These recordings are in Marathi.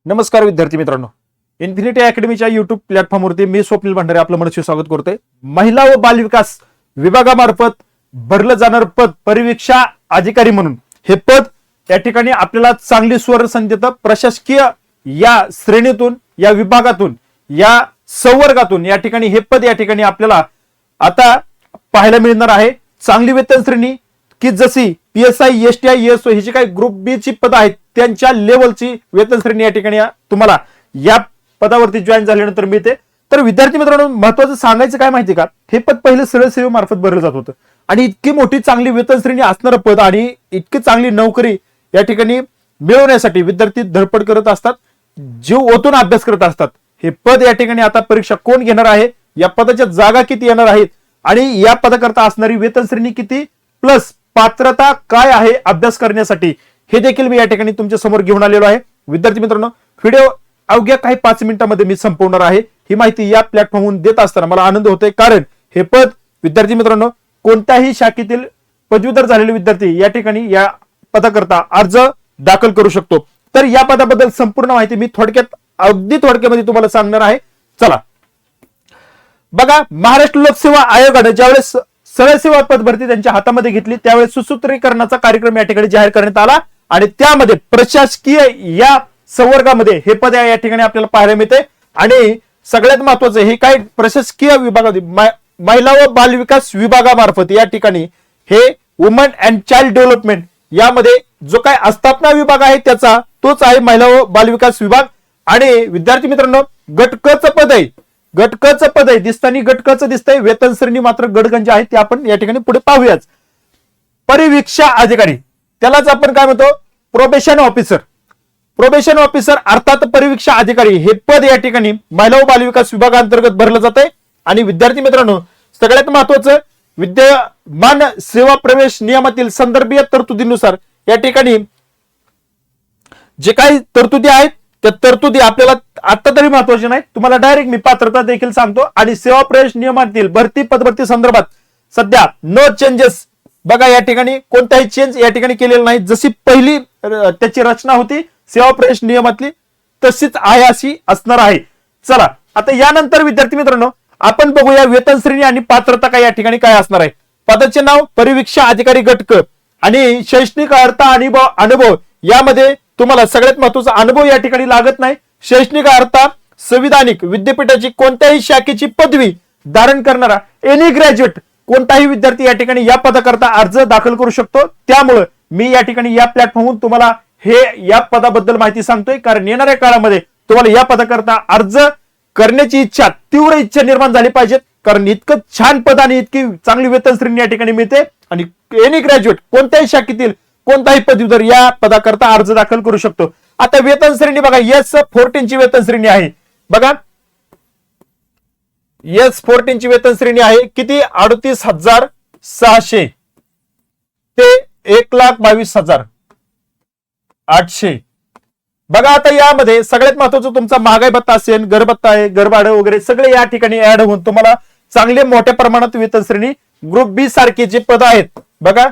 नमस्कार विद्यार्थी मित्रांनो, इन्फिनिटी अकॅडमीच्या युट्यूब प्लॅटफॉर्मवरती मी स्वप्नील भंडारे आपलं मनस्वी स्वागत करतोय। महिला व बालविकास विभागामार्फत भरलं जाणार पद परिवीक्षा अधिकारी म्हणून हे पद या ठिकाणी आपल्याला चांगली सुवर्ण संधी देतं। प्रशासकीय या श्रेणीतून, या विभागातून, या संवर्गातून या ठिकाणी हे पद या ठिकाणी आपल्याला आता पाहायला मिळणार आहे। चांगली वेतन श्रेणी की जशी PSI, STI, ESO ही जी काही ग्रुप बी ची पद आहेत त्यांच्या लेवलची वेतन श्रेणी या ठिकाणी तुम्हाला या पदावरती जॉईन झाल्यानंतर मिळते। तर विद्यार्थी मित्रांनो, महत्त्वाचं सांगायचं काय माहिती का, हे पद पहिले सरळ सेवेमार्फत भरलं जात होतं आणि इतकी मोठी चांगली वेतन श्रेणी असणारं पद आणि इतकी चांगली नोकरी या ठिकाणी मिळवण्यासाठी विद्यार्थी धडपड करत असतात, जीव ओतून अभ्यास करत असतात। हे पद या ठिकाणी आता परीक्षा कोण घेणार आहे, या पदाच्या जागा किती येणार आहेत आणि या पदाकरता असणारी वेतन श्रेणी किती प्लस पात्रता काय आहे अभ्यास करण्यासाठी, हे देखील मी या ठिकाणी तुमच्या समोर घेऊन आलेलो आहे। विद्यार्थी मित्रांनो, व्हिडिओ अवघ्या काही 5 मिनिटांमध्ये मी संपवणार आहे। ही माहिती या प्लॅटफॉर्मवरून देत असताना मला आनंद होतोय, कारण हे पद विद्यार्थी मित्रांनो कोणत्याही शाखेतील पदवीधर झालेले विद्यार्थी या ठिकाणी या पदाकरता अर्ज दाखल करू शकतो। तर या पदाबद्दल संपूर्ण माहिती मी थोडक्यात अगदी थोडक्यामध्ये तुम्हाला सांगणार आहे। चला बघा, महाराष्ट्र लोकसेवा आयोगाने ज्यावेळेस सरळ सेवा पद भरती त्यांच्या हातामध्ये घेतली त्यावेळेस सुसूत्रीकरणाचा कार्यक्रम या ठिकाणी जाहीर करण्यात आला आणि त्यामध्ये प्रशासकीय या संवर्गामध्ये हे पद या ठिकाणी आपल्याला पाहायला मिळते। आणि सगळ्यात महत्वाचं हे काय, प्रशासकीय विभागामध्ये महिला व बालविकास विभागामार्फत या ठिकाणी हे वुमन अँड चाइल्ड डेव्हलपमेंट यामध्ये जो काय आस्थापना विभाग आहे त्याचा तोच आहे महिला व बालविकास विभाग। आणि विद्यार्थी मित्रांनो, गटकचं पद आहे, गटकचं पद आहे, दिसतानी गटकचं दिसतंय, वेतन श्रेणी मात्र गटकंची आहे, ते आपण या ठिकाणी पुढे पाहूयाच। परिवीक्षा अधिकारी त्यालाच आपण काय म्हणतो, प्रोबेशन ऑफिसर। प्रोबेशन ऑफिसर अर्थात परिवीक्षा अधिकारी हे पद या ठिकाणी महिला व बालविकास विभागांतर्गत भरलं जातंय। आणि विद्यार्थी मित्रांनो, सगळ्यात महत्वाचं, विद्यमान सेवा प्रवेश नियमातील संदर्भीय तरतुदीनुसार या ठिकाणी जे काही तरतुदी आहेत त्या तरतुदी आपल्याला आता तरी महत्वाचे नाही, तुम्हाला डायरेक्ट मी पात्रता देखील सांगतो। आणि सेवा प्रवेश नियमातील भरती पदभरती संदर्भात सध्या नो चेंजेस, बघा या ठिकाणी कोणताही चेंज या ठिकाणी केलेला नाही, जशी पहिली त्याची रचना होती सेवा प्रवेश नियमातली तशीच आहे, अशी असणार आहे। चला आता यानंतर विद्यार्थी मित्रांनो आपण बघूया वेतन श्रेणी आणि पात्रता काय या ठिकाणी काय असणार आहे। पदाचे नाव परिवीक्षा अधिकारी गटक आणि शैक्षणिक अर्हता आणि अनुभव यामध्ये तुम्हाला सगळ्यात महत्वाचा अनुभव या ठिकाणी लागत नाही। शैक्षणिक अर्हता संविधानिक विद्यापीठाची कोणत्याही शाखेची पदवी धारण करणारा एनी ग्रॅज्युएट कोणताही विद्यार्थी या ठिकाणी या पदाकरता अर्ज दाखल करू शकतो। त्यामुळे मी या ठिकाणी या प्लॅटफॉर्मवरून तुम्हाला हे या पदाबद्दल माहिती सांगतोय, कारण येणाऱ्या काळामध्ये तुम्हाला या पदाकरता अर्ज करण्याची इच्छा, तीव्र इच्छा निर्माण झाली पाहिजे, कारण इतकं छान पद आणि इतकी चांगली वेतन श्रेणी या ठिकाणी मिळते। आणि एनी ग्रॅज्युएट कोणत्याही शाखेतील कोणताही पदवीधर या पदाकरता अर्ज दाखल करू शकतो। आता वेतन श्रेणी बघा, S14 ची वेतन श्रेणी आहे, बघा S14 ची वेतन श्रेणी आहे किती, 38,600 ते 1,22,800। बघा आता यामध्ये सगळ्यात महत्वाचं तुमचा महागाई भत्ता असेल, घरभत्ता आहे, घरभाडं वगैरे सगळे या ठिकाणी ऍड होऊन तुम्हाला चांगले मोठ्या प्रमाणात वेतन श्रेणी ग्रुप बी सारखे जे पद आहेत, बघा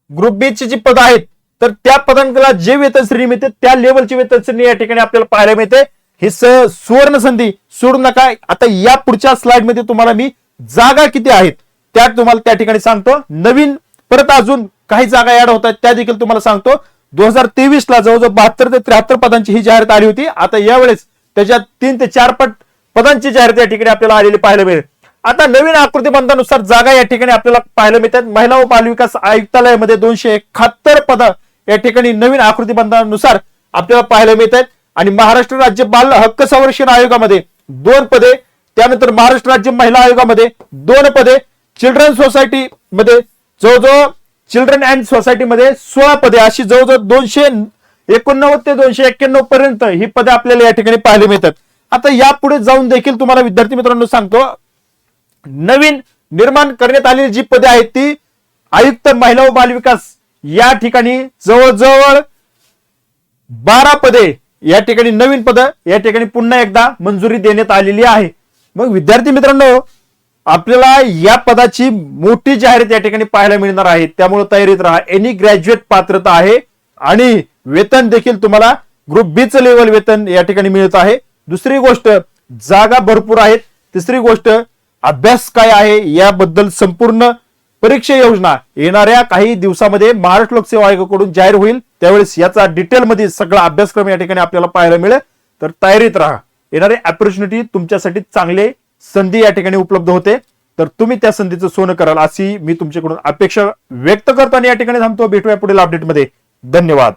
ग्रुप बी ची जी पद आहेत तर त्या पदांना जे वेतन श्रेणी मिळते त्या लेवलची वेतन श्रेणी या ठिकाणी आपल्याला पाहायला मिळते। ही सुवर्ण संधी सोडू नका। आता या पुढच्या स्लाइड मध्ये तुम्हाला मी जागा किती आहेत त्या तुम्हाला त्या ठिकाणी सांगतो। नवीन परत अजून काही जागा ऍड होत आहेत त्या देखील तुम्हाला सांगतो। 2023 ला जवळजवळ 72 ते 73 पदांची ही जाहिरात आली होती। आता यावेळेस त्याच्यात 3 ते 4 पट पदांची जाहिरात या ठिकाणी आपल्याला आलेली पाहायला मिळेल। आता नवीन आकृतीबंधानुसार जागा या ठिकाणी आपल्याला पाहायला मिळतात। महिला व बालविकास आयुक्तालयामध्ये 271 पद या ठिकाणी नवीन आकृतीबंधानुसार आपल्याला पाहायला मिळतात। आणि महाराष्ट्र राज्य बाल हक्क संरक्षण आयोगामध्ये 2 पदे, त्यानंतर महाराष्ट्र राज्य महिला आयोगामध्ये 2 पदे, चिल्ड्रन सोसायटी मध्ये जवळजवळ चिल्ड्रन अँड सोसायटी मध्ये 16 पदे, अशी जवळजवळ 289 ते 291 पर्यंत ही पदे आपल्याला या ठिकाणी पाहायला मिळतात। आता यापुढे जाऊन देखील तुम्हाला विद्यार्थी मित्रांनो सांगतो, नवीन निर्माण करण्यात आलेली जी पदे आहेत ती आयुक्त महिला व बालविकास या ठिकाणी जवळजवळ 12 पदे या ठिकाणी नवीन पद या ठिकाणी पुन्हा एकदा मंजुरी देण्यात आलेली आहे। मग विद्यार्थी मित्रांनो, आपल्याला या पदाची मोठी जाहिरात या ठिकाणी पाहायला मिळणार आहे, त्यामुळे तयारीत राहा। एनी ग्रॅज्युएट पात्रता आहे आणि वेतन देखील तुम्हाला ग्रुप बी चं लेवल वेतन या ठिकाणी मिळत आहे. दुसरी गोष्ट, जागा भरपूर आहेत. तिसरी गोष्ट, अभ्यास काय आहे याबद्दल संपूर्ण परीक्षा योजना येणाऱ्या काही दिवसामध्ये महाराष्ट्र लोकसेवा आयोगाकडून जाहीर होईल. त्यावेळेस याचा डिटेलमध्ये सगळा अभ्यासक्रम या ठिकाणी आपल्याला पाहायला मिळेल. तर तयारीत राहा. येणारी अपॉर्च्युनिटी तुमच्यासाठी चांगले संधी या ठिकाणी उपलब्ध होते. तर तुम्ही त्या संधीचं सोनं कराल अशी मी तुमच्याकडून अपेक्षा व्यक्त करतो आणि या ठिकाणी थांबतो. भेटूया पुढील अपडेटमध्ये. धन्यवाद.